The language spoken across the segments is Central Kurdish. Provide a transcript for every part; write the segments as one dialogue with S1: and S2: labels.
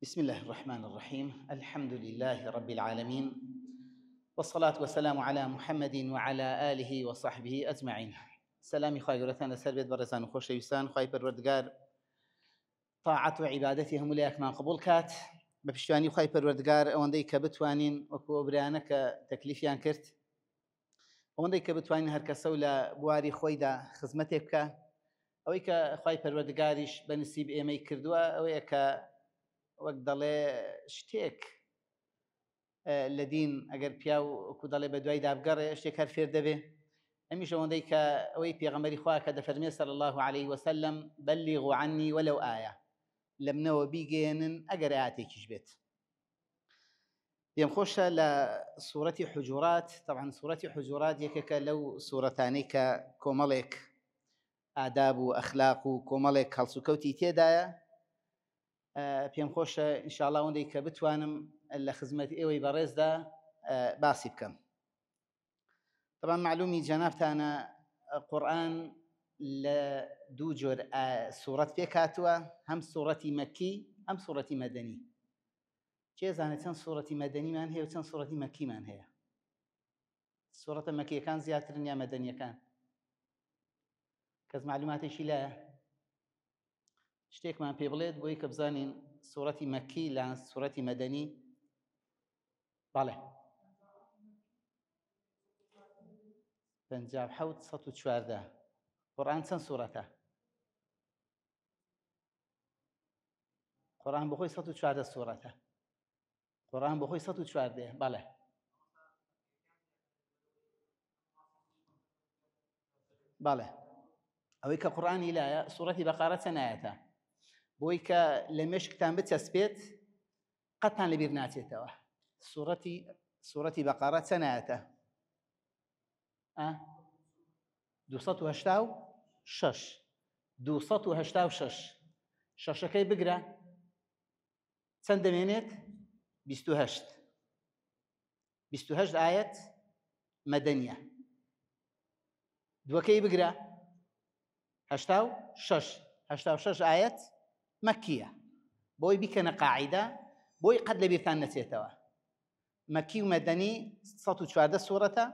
S1: بسم الله الرحمن الرحيم الحمد لله رب العالمين والصلاة والسلام على محمد وعلى آله وصحبه أجمعين. سلامي خواهي قولتان لسر بيت برزان وخوش يوسان خواهي پروردگار طاعت و عبادتي هم ليكمان قبول كات بپشتوانی خواهی پروردگار ئەوەندەی کە بتوانین وەکو برایانە کە تەکلیفیان کرد ئەوەندەی کە بتوانین هەر کەسە و لە بواری خۆیدا خزمەتێک بکە ئەوەی کە خواهی پەروەردگاریش بەنسیب ئێمەی کردووە ئەوەیە کە وەک دەڵێ شتێک لە دین ئەگەر پیا وەکو دەڵێ بە دوای دابگەڕێ شتێک هەر فێر دەبێ ئەمیش ئەوەندەی کە ئەوەی پێغەمبەری خوا کە دەفەرمێ صلی الله عليه وسلم بلغوا عني ولو آية لە منەوە بیگەێنن ئەگەر ئاەتێکیش بێت. پێم خۆشە لە سوورەتی حجورات طبعا سوورەتی حجورات یەکێکە لەو سوورەتانەی کە کۆمەڵێک ئاداب و ئەخلاق و کۆمەڵێک هەڵسوکەوتی تێدایە. پێم خۆشە ئینشاءڵڵا ئەوەندەی کە بتوانم لە خزمەتی ئێوەی بەڕێزدا باسی بکەم. طبعا معلومی جەنابتانە قورئان لە دوو جۆر سوورەت پێک هاتووە، هەم سوورەتی مەکی ئەم سوورەتی مەدەنی. کێزانێت چەند سوورەتی مەدەنیمان هەیە و چەند سوورەتی مەکیمان هەیە؟ سوورەتە مەکیەکان زیاترن یا مەدەنیەکان؟ کەس معلوماتێکی لایە شتێکمان پێ بڵێت بۆی کە بزانین سوورەتی مەکی لە سوورەتی مەدەنی؟ بەڵێ 57 قورئان چەند سوورەتە؟ قورئان بۆ خۆی 114 سوورەتە. قورئان بۆ خۆی 114 بەڵێ. بەڵێ ئەوەی کە قورئانی لایە سوورەتی بەقەرە چەند ئایەتە؟ بۆی کە لە مێشکتان بچەسپێت قەتان لەبیر ناچێتەوە. سوورەتی بەقەرە چەند ئایەتە؟ 286. 286 شەشەکەی بگرە چەند دەمێنێت؟ 28. 28 ئایەت مەدەنیە. دووەکەی بگرە 86 ئایەت مەکیە. بۆی بیکەنە قاعیدە بۆی قەت لەبیرتان نەچێتەوە. مەکی و مەدەنی 114 سوورەتە،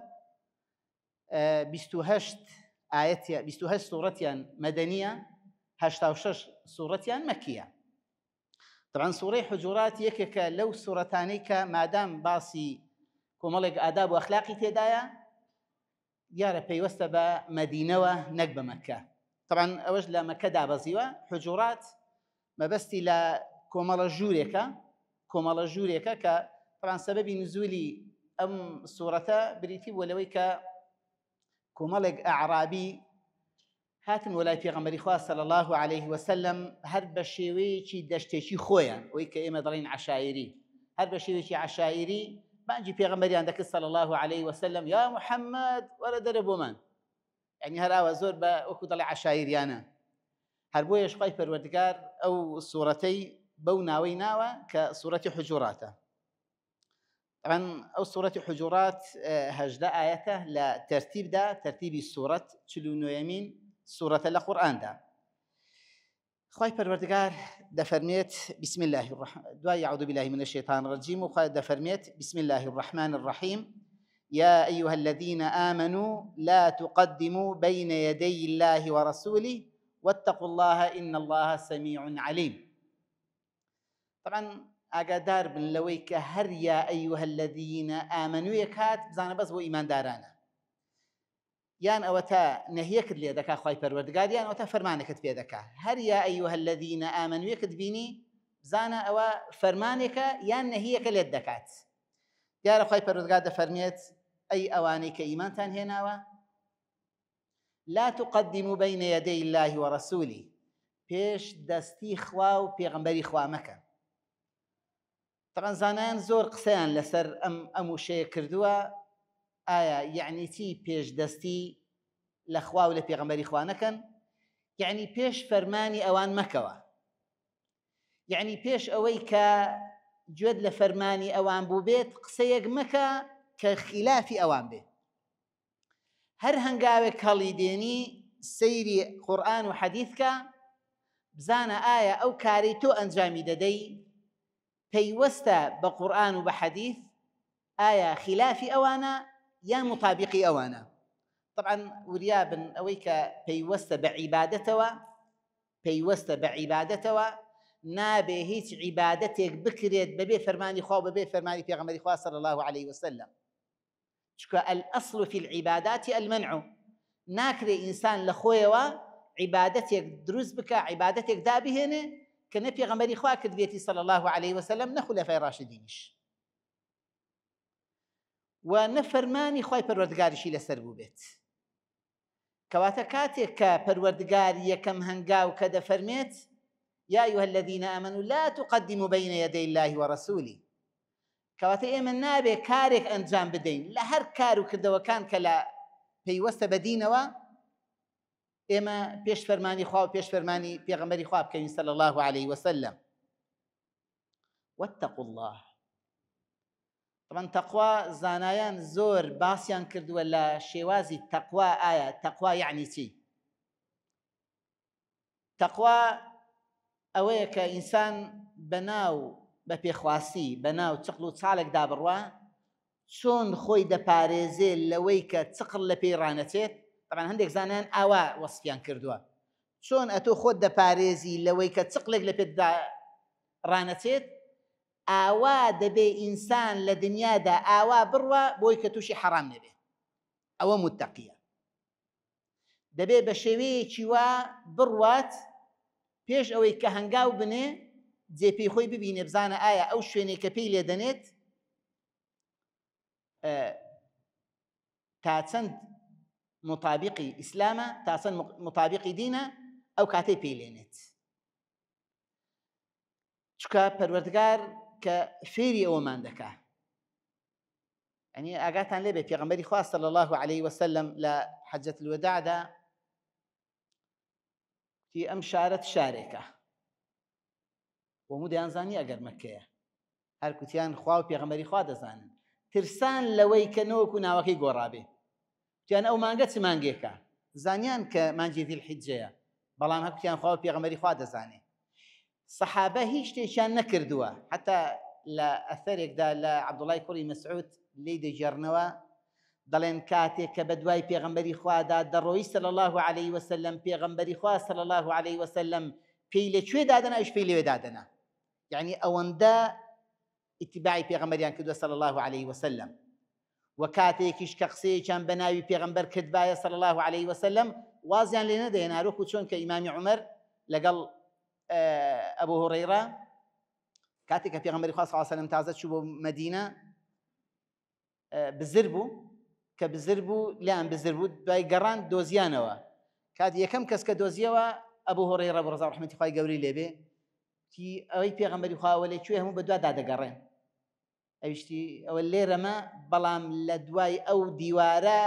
S1: 28 ئایەتیان 28 سوورەتیان مەدەنیە، 86 سوورەتیان مەکیە. طبعا سوورەی حجورات یەکێکە لەو سوورەتانەی کە مادام باسی کۆمەڵێک ئاداب و ئەخلاقی تێدایە دیارە پەیوەستە بە مەدینەوە نەک بە مەکە. طبعا ئەوەش لە مەکە دابەزیوە. حجورات مەبەستی لە کۆمەڵە ژوورێکە کە طبعا سەبەبی نزولی ئەم سوورەتە بریتی بووە لەوەی کە کۆمەڵێک ئەعرابی هاتن وەلای پێغەمبەری خوا صلی الله عليه وسلم هەر بە شێوەیەکی دەشتێکی خۆیان، ئەوەی کە ئێمە دەڵێن عەشایری، هەر بە شێوەیەکی عەشایری بانگی پێغەمبەریان دەکرد صلی الله عليه وسلم یا محەممەد وەرە دەرە بۆمان، یعنی هەراوە زۆر بە وەکو دەڵێ عەشایریانە. هەر بۆیەش خوای پەروەردگار ئەو سوورەتەی بەو ناوەی ناوە کە سوورەتی حجوراتە. طبعا ئەو سوورەتی حجورات 18 ئایەتە لە تەرتیبدا، تەرتیبی سوورەت 49یەمین سوورەتە لە قورئاندا. خوای پەروەردگار دەفەرمێت بسم الله الرحمن دوای أعوذ بالله من الشيطان الرجيم وخوای دەفەرمێت بسم الله الرحمن الرحيم يا أيها الذين آمنوا لا تقدموا بين يدي الله ورسوله واتقوا الله إن الله سميع عليم. طبعا ئاگادار بن لەوەی کە هەر یا ئەیوهە الذینە ئامەنوویەک هات بزانە بەس بۆ ئیماندارانە، یان ئەوە تا نەهیەکت لێ دەکا خوای پەروەردگار یان ئەوە تا فەرمانێکت پێ دەکا. هەر یا ئەیوهە الذینە ئامەنوویەکت بینی بزانە ئەوە فەرمانێکە یان نەهیەکە لێت دەکات. دیارە خوای پەروەردگار دەفەرمێت ئەی ئەوانەی کە ئیمانتان هێناوە لا تقدموا بين يدي الله ورسوله، پێش دەستی خوا و پێغەمبەری خوا مەکە. طبعا زانایان زۆر قسەیان لەسەر ئەم وشەیە کردووە، ئایا یعنی چی پێش دەستی لە خوا و لە پێغەمبەری خوا نەکەن؟ یعنی پێش فەرمانی ئەوان مەکەوە، یعنی پێش ئەوەی کە گوێت لە فەرمانی ئەوان بوو بێت قسەیەک مەکە کە خلافی ئەوان بێ. هەر هەنگاوێک هەڵی دێنی سەیری قورئان و حەدیث کە بزانە ئایا ئەو کارەی تۆ ئەنجامی دەدەی پەیوەستە بە قورئان و بە حەدیث ئایا خلافی ئەوانە یان مطابقی ئەوانە. طبعا وریابن ئەوەی کە پەیوەستە بە عیبادەتەوە نابێ هیچ عیبادەتێک بکرێت بەبێ فەرمانی خوا و بەبێ فەرمانی پێغەمبەری خوا صلی الله عليه وسلم. چونکە الأصل في العبادات المنع، ناکرێ ئینسان لە خۆیەوە عیبادەتێک دروست بکە، عیبادەتێک دابهێنێ کە نە پێغەمبەری خوا کردوێتی صلی الله عليه وسلم نە خولەفای ڕاشدینیش و نە فەرمانی خوای پەروەردگاریشی لەسەر بوو بێت. کەواتە کاتێک کە پەروەردگار یەکەم هەنگاو کە دەفەرمێت یا أيها الذين آمنوا لا تقدموا بين يدي الله ورسوله، کەواتە ئێمە نابێ کارێک ئەنجام بدەین لە هەر کار و کردەوەکان کە لە پەیوەستە بە دینەوە ئێمە پێش فەرمانی خوا و پێش فەرمانی پێغەمبەری خوا بکەوین صلی الله عليه وسلم. واتقوا الله. طبعا تەقوا زانایان زۆر باسییان کردووە لە شێوازی تەقوا. ئایا تەقوا یعنی چی؟ تەقوا ئەوەیە کە ئینسان بەناو بە پێخواسی بەناو چقل و چاڵێکدا بڕوا چۆن خۆی دەپارێزێ لەوەی کە چقل لە پێی ڕانەچێت. طبعا هەندێک زانایان ئاوا وەسفیان کردووە، چۆن ئەتۆ خۆت دەپارێزی لەوەی کە چقلێک لە پێتدا ڕانەچێت. ئاوا دەبێ ئینسان لە دنیادا ئاوا بڕوە بۆی کە تووشی حەرام نەبێ، ئەوە متەقیە. دەبێ بە شێوەیەکی وا بڕوات پێش ئەوەی کە هەنگاو بنێ جێپێی خۆی ببینێ، بزانە ئایا ئەو شوێنێک کە پێی لێدەنێت تا چەند مطابقی ئیسلامە، تا چەند مطابقی دینە، ئەو کاتەی پێی لێنێت. چونکە پەروەردگار کە فێری ئەوەمان دەکا، یعنی ئاگاتان لێبێ پێغەمبەری خوا صلی الله عليه وسلم لە حەجەت الوداعدا تی ئەم شارەت شارێکە وەموو دەیانزانی ئەگەر مەککەیە، هەر کوتیان خوا و پێغەمبەری خوا دەزانن، ترسان لەوەی کە نەوەکو ناوەکەی گۆڕابێ. کوتیان ئەو مانگە چ مانگێکە؟ زانیان کە مانگی ذی الحیجەیە، بەڵام هەر کوتیان خوا و پێغەمبەری خوا دەزانێ. سەحابە هیچ شتێکیان نەکردووە، حتا لە ئەثەرێکدا لە عەبدوڵای کوڕی مەسعود لێی دەجێڕنەوە دەڵێن کاتێک کە بە دوای پێغەمبەری خوادا دەڕۆی صلی الله عليه وسلم، پێغەمبەری خوا صلی الله عليه وسلم پێی لەکوێ دادەنا ئەوش پێی لەوێ دادەنا، یعنی ئەوەندە ئیتیباعی پێغەمبەریان کردووە صلی الله عليه وسلم. و کاتێکیش کە قسەیەکیان بە ناوی پێغەمبەر کردبایە صلی الله عليه وسلم وازیان لێ نەدەهێنا، هەروەکو چۆن کە ئیمامی عومەر لەگەڵ ئەبوو هورەیرە کاتێک کە پێغەمبەری خوا صلی الله عليه وسلم تازە چوو بۆ مەدینە بزر بوو، کە بزر بوو لیان بزر بوو، دوای گەڕان دۆزیانەوە. کات یەکەم کەس کە دۆزیەوە ئەبوو هورەیرە بە ڕەزا و ڕەحمەتی خوای گەورەی لێبێ تی ئەوەی پێغەمبەری خوا وەلێکوێ هەموو بە دوا دادەگەڕێن، ئەویشتی ئەوە لێرەمە، بەڵام لە دوای ئەو دیوارە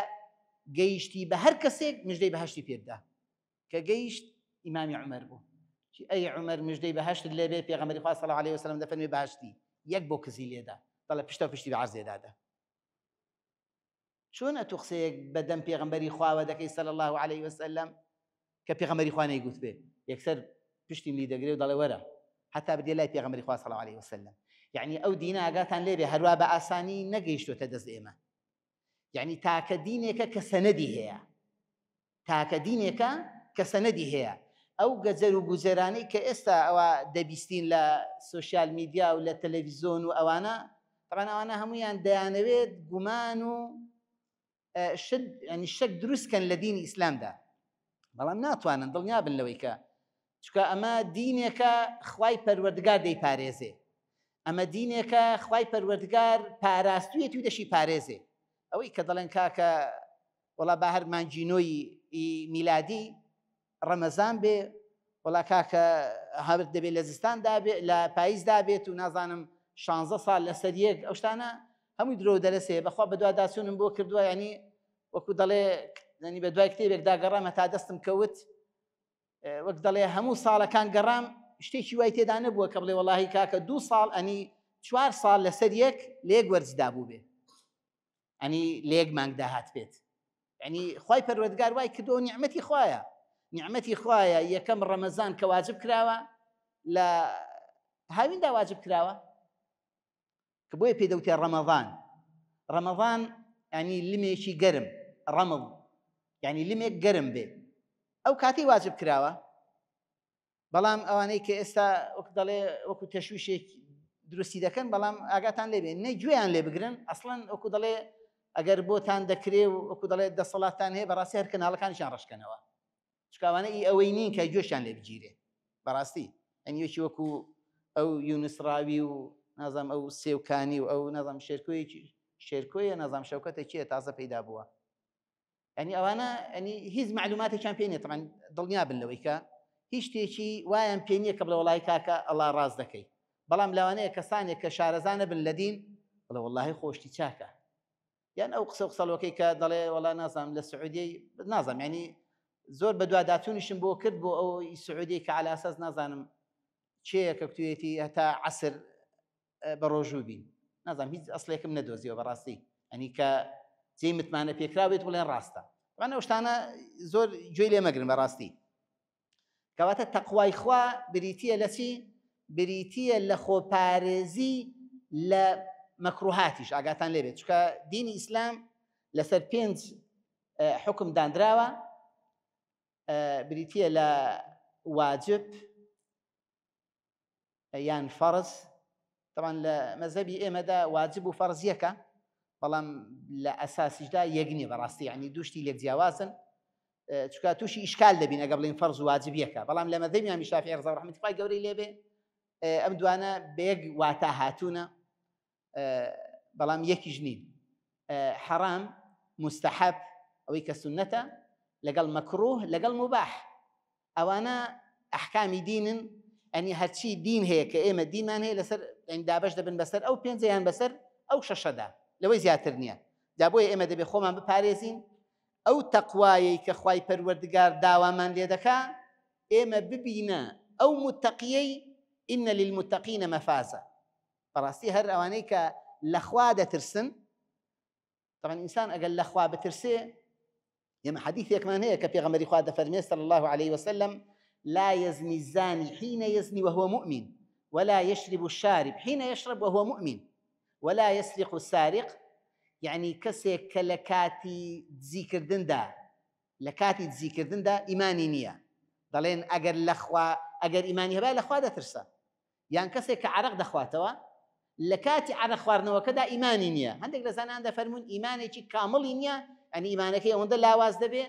S1: گەیشتی بە هەر کەسێک مژدەی بەهەشتی پێدا، کە گەیشت ئیمامی عومەر بوو. ئەی عومەر مژدەی بەهەشت لێبێ، پێغەمبەری خوا صلی الله عليه وسلم دەفەرمێ بەهەشتی یەک بۆ کزی لێدا، دەڵێ پشتە پشتی بە عەرزێ دادا. چۆن ئەتوو قسەیەک بەدەم پێغەمبەری خواوە دەکەی صلی الله عليه وسلم کە پێغەمبەری خوا نەیگوت بێ، یەکسەر پشتیم لی دەگرێ و دەڵێ وەرە حتا بدێ لای پێغەمبەری خوا صلی الله عليه وسلم. یعنی ئەو دینە ئاگاتان لێبێ هەروە بە ئاسانی نەگەیشتوتە دەست ئێمە، یعنی تاکە دینێکە کە سەنەدی هەیە، تاکە دینێکە کە سەنەدی هەیە. ئەو گەجەر و گوجەرانەی کە ئێستا ئەوە دەبیستین لە سوشیال میدیا و لە تەلەڤیزۆن و ئەوانە، طبعا ئەوانە هەموویان دەیانەوێت گومان و ینی شەک دروستکەن لە دینی ئیسلامدا، بەڵام ناتوانن دڵنیا بن لەوەی کە چونکە ئەمە دینێکە خوای پەروەردگار دەیپارێزێ، ئەمە دینێکە خوای پەروەردگار پاراستوویە توی دەشی پارێزێ. ئەوەی کە دەڵێن کاکە وەڵا با هەر مانگینۆی میلادی ڕەمەزان بێ، وەڵا کاکە هەبت دەبێت لە زستان دابێت لە پاییز دابێت و نازانم 16 ساڵ لەسەر یەک، ئەو شتانە هەمووی درۆ دەرەسێ. بەخوا بە دوا داچوونم بۆ کردووە، ینی وەکو دەڵێ ینی بە دوای کتێبێک داگەڕام هەتا دەستم کەوت، وەک دەڵێ هەموو ساڵەکان گەڕام شتێکی وای تێدا نەبووە کە بڵێ وەڵاهی کاکە 2 ساڵ ئەنی 4 ساڵ لەسەر یەک لە یەک وەرزدا بوو بێ، ئەنی لە یەک مانگ داهات بێت. ینی خوای پەروەردگار وای کردووە نیعمەتی خوایە، نیعمەتی خوایە. یەکەم ڕەمەزان کە واجب کراوە لە هاویندا واجب کراوە، کە بۆیە پێدەوتێ ڕەمەضان ینی لمێکی گەرم ڕەمڵ ینی لمێک گەرم بێ ئەو کاتی واجب کراوە بەڵام ئەوانەی کە ئێستا وەک دەڵێ وەکو تەشویشێک دروستی دەکەن بەڵام ئاگاتان لێبێ نەی گوێیان لێ بگرن ئەسڵەن وەکو دەڵێ ئەگەر بۆتان دەکرێ و وەکو دەڵێ دەسەڵاتان هەیە بەڕاستی هەر کەناڵەکانیشان ڕەشکەنەوە چکاوانە ئی ئەوەی نین کە گوێشیان لێ بگیرێ بەڕاستی ئەنیوەکی وەکو ئەو یونسراوی و نازام ئەو سێوکانی و ئەو نازام شێرکۆیە نازام شەوکەتە چیە تازە پەیدا بووە ینی ئەوانە ئەنی هیچ معلوماتێکیان پێ نیە طبعاً دڵنیا بن لەوەی کە هیچ شتێکی وایان پێ نییە کە بڵێ وەڵای کاکە ئەڵڵا ڕاست دەکەی بەڵام لەوانەیە کەسانێک کە شارەزانە بن لە دین بڵێ وەڵڵاهی خۆشتی چاکە یان ئەو قسەڵۆکەی کە دەڵێ وەڵا نازام لە سعودیەی نازام ینی زۆر بە دواداتونیشم بۆ کرد بۆ ئەوەی سعودیەی کە عەلا ئەساس نازانم چێیە کە کتوێتی هەتا عەسر بە ڕۆژوو بین نازام هیچ ئەسڵێکم نەدۆزیەوە بەڕاستی ئەنی کە جێی متمانە پێکراوێت بڵێن ڕاستە وانە شتانە زۆر گوێی لێ مەگرن بەڕاستی کەواتە تەقوای خوا بریتیە لە چی بریتیە لە خۆپارێزی لە مەکروهاتیش ئاگاتان لێبێت چکە دینی ئیسلام لەسەر 5 حکم دانراوە بریتیە لە واجب یان فەرز طبعا لە مەذهبی ئێمەدا واجب و فەرز یەکە بەڵام لە ئەساسیشدا یەکنی بەڕاستی ینی دووشتی لێک جیاوازن چکە تووشی ئیشکال دەبین ئەگە بڵین فەرز و واجب یەکە بەڵام لە مەذهبی ئیمامی شافعی ڕضا و ڕەحمەتی خوای گەورەی لێبێ ئەم دوانە بەیەک واتە هاتوونە بەڵام یەکیش نین حەرام مستحب ئەوەی کە سونەتە لەگەڵ مەکروه لەگەڵ مباح ئەوانە ئەحکامی دینن ئەنی هەرچی دین هەیە کە ئێمە دینمان هەیە لەسەر دابەش دەبن بەسەر ئەو 5 بەسەر ئەو 6دا لەوەی زیاتر نییە جا بۆیە ئێمە دەبێت خۆمان بپارێزین ئەو تەقوایەی کە خوای پەروەردگار داوامان لێ دەکا ئێمە ببینە ئەو متەقیەی ئین للمتەقینە مەفازە بەڕاستی هەر ئەوانەی کە لەخوا دەترسن طبعا ئینسان ئەگەر لەخوا بترسێ ئێمە حەدیثێکمان هەیە کە پێغەمبەری خوا دەفەرمێ صلی الله عليه وسلم لا يزني الزاني حين يزني وهو مؤمن ولا يشرب الشارب حين يشرب وهو مؤمن ولا يسرق السارق يعني كسێک کە لە کاتی دزیکردندا ئیمانی نییە دەڵێن ئەگەر لەخوا ئەگەر ئیمانی هەبای لەخوا دەترسە یان کەسێک کە عەرەق دەخواتەوە لە کاتی عەرەق خواردنەوەکەدا ئیمانی نییە هەندێک لە زانان دەفەرمون ئیمانێکی کامڵی نییە ئەنی ئیمانەکەی ئەوەندە لاواز دەبێ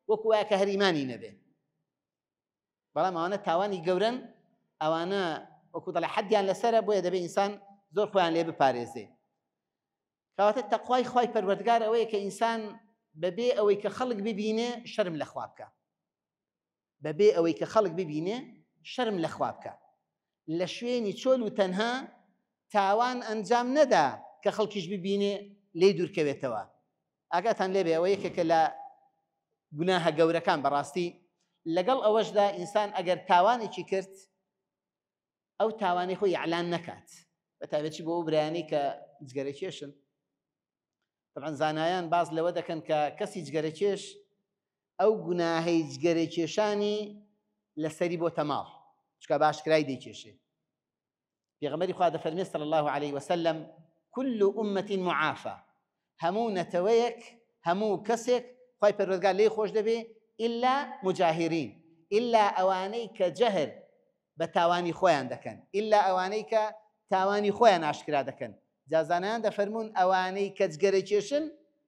S1: وەکو وایە کە هەر ئیمانی نەبێ بەڵام ئەوانە تاوانی گەورن ئەوانە وەکو دەڵێ حەدیان لەسەرە بۆیە دەبێ ئینسان زۆر خۆیان لێ بپارێزێ کەواتە تەقوای خوای پەروەردگار ئەوەیە کە ئینسان بەبێ ئەوەی کە خەڵک ببینێ شەرم لەخوا بکە بەبێ ئەوەی کە خەڵک ببینێ شەرم لەخوا بکە لە شوێنی چۆل و تەنها تاوان ئەنجام نەدا کە خەڵکیش ببینێ لێی دوورکەوێتەوە ئاگاتان لێبێ ئەوە یەکێکە لە گوناهە گەورەکان بەڕاستی لەگەڵ ئەوەشدا ئینسان ئەگەر تاوانێکی کرد ئەو تاوانی خۆی ئیعلان نەکات بە تایبەتی بۆ ئەو برایانەی کە جگەرەکێشن طبعا زانایان باز لەوە دەکەن کە کەسی جگەرەکێش ئەو گوناهەی جگەرەکێشانی لەسەری بۆ تەماڵ چکە باشکرای دەیکێشێ پێغەمبەری خوا دەفەرمێ صلی الله عليه وسلم كل أمة معافى هەموو نەتەوەیەک هەموو کەسێک خوای پەروەردگار لێی خۆش دەبێ إلا مجاهرين إلا ئەوانەی کە جەهر بە تاوانی خۆیان دەکەن إلا ئەوانەی کە تاوانی خۆیان ئاشکرا دەکەن جازانیان دەفەرمون ئەوانەی کە جگەرەکێشن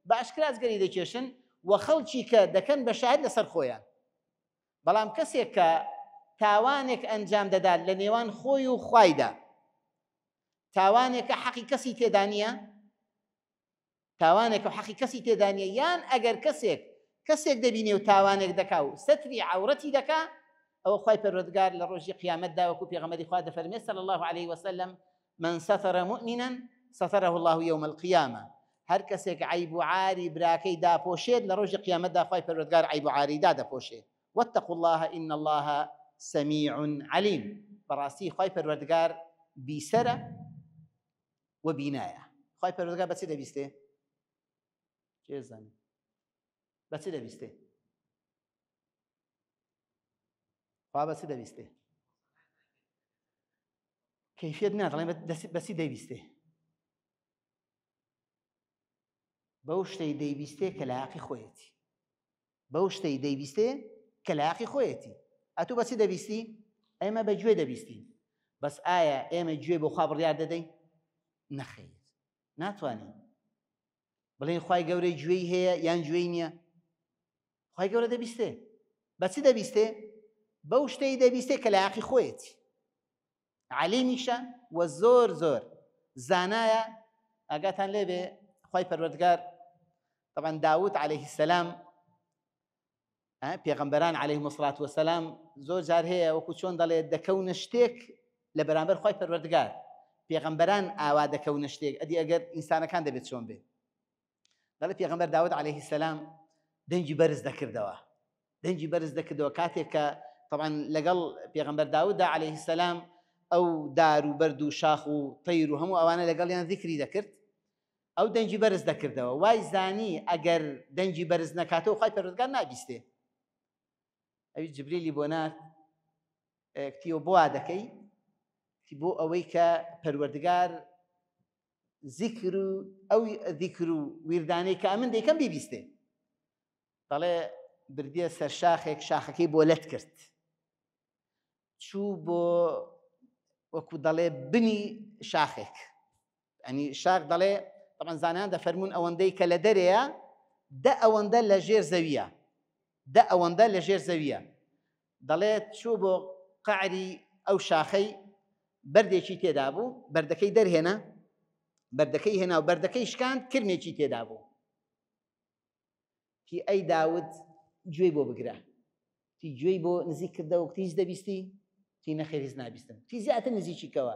S1: بە ئاشکرا جگەری دەکێشن و خەڵکی کە دەکەن بە شاهد لەسەر خۆیان بەڵام کەسێک کە تاوانێک ئەنجام دەدات لە نێوان خۆی و خوایدا تاوانێکە حەقی کەسی تێدا نییە تاوانێکە حەقی کەسی تێدا نییە یان ئەگەر کەسێک دەبینێ و تاوانێک دەکا و ستری عەورەتی دەکا ئەوە خوای پەروەردگار لە ڕۆژی قیامەتدا وەکو پێغەمبەری خوا دەفەرمێ صلی الله عليه وسلم من ستر مؤمنا ستره الله يوم القيامة هەر کەسێک عیب و عاری براکەی داپۆشێت لە ڕۆژی قیامەتدا خوای پەروەردگار عیب و عاری دادەپۆشێ واتقوا الله إن الله سميع عليم بەڕاستی خوای پەروەردگار بیسەرە و بینایە خوای پەروەردگار بەچی دەبیستێ چێزانێ بەچی دەبیستێ خوا بەچی دەبیستێ کەیفیەت نادڵێن بەچی دەبیستێ بەو شتەی دەیبیستێ کە لە حەقی خۆیەتی بەو شتەی دەیبیستێ کە لە حەقی خۆیەتی ئەتوو بەچی دەبیستی ئێمە بە گوێ دەبیستین بەس ئایا ئێمە گوێ بۆ خوا بڕیار دەدەین نەخێر ناتوانین بڵێن خوای گەورەی گوێی هەیە یان گوێی نییە خوای گەورە دەبیستێ بەچی دەبیستێ بەو شتەی دەبیستێ کە لە حەقی خۆیەتی عەلیمیشە و زۆر زۆر زانایە ئاگاتان لێبێ خوای پەروەردگار طبعا داوود عليه السلام پێغەمبەران عليهم الصلاة والسلام زۆر جار هەیە وەکو چۆن دەڵێ دەکەونە شتێک لە بەرامبەر خوای پەروەردگار پێغەمبەران ئاوا دەکەونە شتێک ئەدی ئەگەر ئینسانەکان دەبێت چۆن بێت دەڵێ پێغەمبەر داوود عليه السلام دەنگی بەرز دەکردەوە دەنگی بەرز دەکردەوە کاتێک کە طبعا لەگەڵ پێغەمبەر داووددا عليه السلام ئەو دار و بەرد و شاخ و تەیر و هەموو ئەوانە لەگەڵیان ذیکری دەکرد ئەو دەنگی بەرز دەکردەوە وای زانی ئەگەر دەنگی بەرز نەکاتەوە خوای پەروەردگار نابیستێ ئەوی جبریلی بۆ نات کتیوە بۆ وا دەکەی بۆ ئەوەی کە پەروەردگار ذیکر و ئەو ذیکر و ویردانەی کە من دەیکەم بیبیستێ دەڵێ بردیە سەر شاخێک شاخەکەی بۆ لەت کرد چوو بۆ وەکو دەڵێ بنی شاخێک ئەنی شاخ دەڵێ طبعا زانایان دەفەرمون ئەوەندەی کە لە دەرەیە دە ئەوەندە لە ژێر زەویە دە ئەوەندە لە ژێر زەویە دەڵێت چوو بۆ قەعری ئەو شاخەی بەردێکی تێدا بوو بەردەکەی دەرهێنا بەردەکەی هێنا و بەردەکەی شکاند کرمێکی تێدا بوو کی ئەی داود گوێی بۆ بگرە تی گوێی بۆ نزیک کردەوە کتیش دەبیستی تی نەخێر هیچ نابیستم تی زیاتر نزیکیکەوە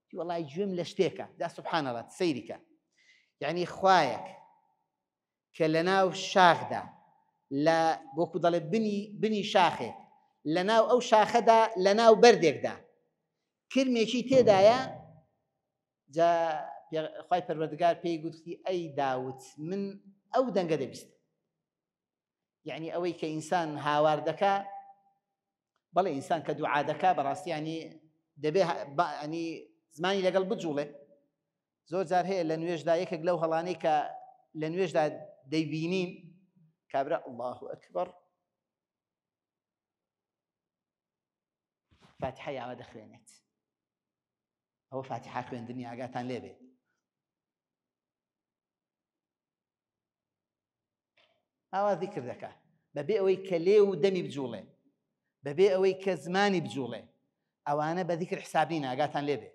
S1: تی وەڵای گوێم لە شتێکە دا سوبحان الله سەیریکە یعنی خوایەک کە لە ناو شاخدا لە بۆکو دەڵێ بنی شاخێک لە ناو ئەو شاخەدا لە ناو بەردێکدا کرمێکی تێدایە جا خوای پەروەردگار پێی گوتی ئەی داوت من ئەو دەنگە دەبیستم یعنی ئەوەی کە ئینسان هاوار دەکا بەڵێ ئینسان کە دوعا دەکا بەڕاستی ینی دەبێ ینی زمانی لەگەڵ بجوڵێ زۆر جار هەیە لە نوێژدا یەکێک لەو هەڵانەی کە لە نوێژدا دەیبینین کابرا الله ئەکبەر فاتحە یاوە دەخوێنێت ئەوە فاتحە خوێندنی ئاگاتان لێبێ ئاوا ذیکر دەکا بەبێ ئەوەی کە لێ و دەمی بجوڵێ بەبێ ئەوەی کە زمانی بجوڵێ ئەوانە بە ذیکر حسابنین ئاگاتان لێبێ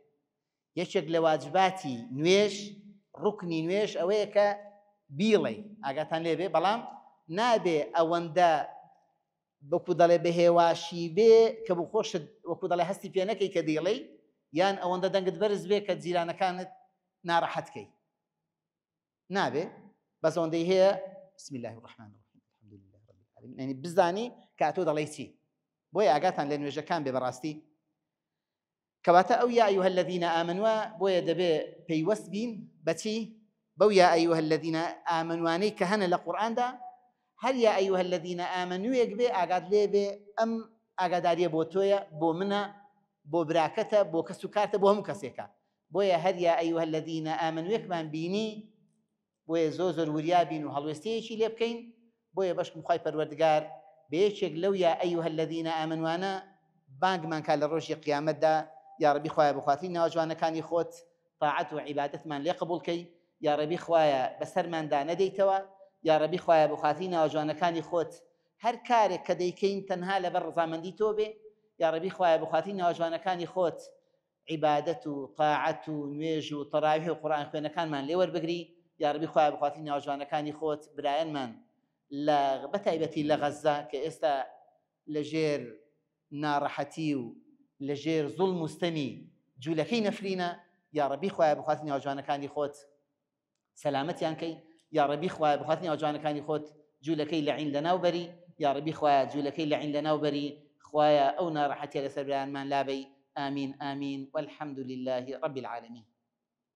S1: یەکێک لە واجباتی نوێژ ڕوکنی نوێژ ئەوەیە کە بیڵێ ئاگاتان لێبێ بەڵام نابێ ئەوەندە بەکو دەڵێ بە هێواشی بێ کە بۆ خۆشت وەکو دەڵێ هەستی پێ نەکەی کە دیڵێ یان ئەوەندە دەنگت بەرز بێ کە جیرانەکانت ناڕەحەتکەی نابێ بەس ئەوەندەی هەیە بسم الله الرحمن الرحیم الحمد لله رب العالمين یعنی بزانی کە تۆ دەڵێی چی بۆیە ئاگاتان لە نوێژەکان بێ بەڕاستی کەواتە ئەو یا ئەیها الذین ئامنوا بۆیە دەبێ پەیوەست بین بەچی بەو یا ئەیها الذین ئامنوانەی کە هەنە لە قورئاندا هەر یا ئەیها الذین ئامنوویەک بێ ئاگات لێ بێ ئەم ئاگاداریە بۆ تۆیە بۆ منە بۆ براکەتە بۆ کەس و کارتە بۆ هەموو کەسێکە بۆیە هەر یا ئەیها الذین ئامنوویەکمان بینی بۆیە زۆر زۆر وریابین و هەڵوێستەیەکی لێ بکەین بۆیە بەشکم خوای پەروەردگار بە یەکێک لەو یا ئەیها الذین ئامنوانە بانگمان کا لە ڕۆژی قیامەتدا یا ڕەبی خوایە بخواتری ناوجوانەکانی خۆت طاعەت و عیبادەتمان لێ قبوڵکەی یا ڕەبی خوایە بەسەرماندا نەدەیتەوە یا ڕەبی خوایە بخواتری ناوجوانەکانی خۆت هەر کارێک کە دەیکەین تەنها لەبەر ڕەزامەندی تۆ بێ یا ڕەبی خوایە بخواتری ناوجوانەکانی خۆت عیبادەت و طاعەت و نوێژ و تەراویح و قورئان خوێنەکانمان لێ وەربگری یا ڕەبی خوایە بخواتری ناوجوانەکانی خۆت برایەنمان لە بەتایبەتی لە غەزە کە ئێستا لەژێر ناڕەحەتی و لەژێر زوڵم و ستەمی جوولەکەی نەفرینە یا ڕەبی خوایە بخواتری ناوجوانەکانی خۆت سەلامەتیان کەی یا ڕەبی خوایە بخواتری ناوجوانەکانی خۆت جوولەکەی لەعین لەناوبەری یا ڕەبی خوایە جوولەکەی لەعین لەناوبەری خوایە ئەو ناڕەحەتیە لەسەر برایانمان لابەی آمین آمین والحمد لله رب العالمين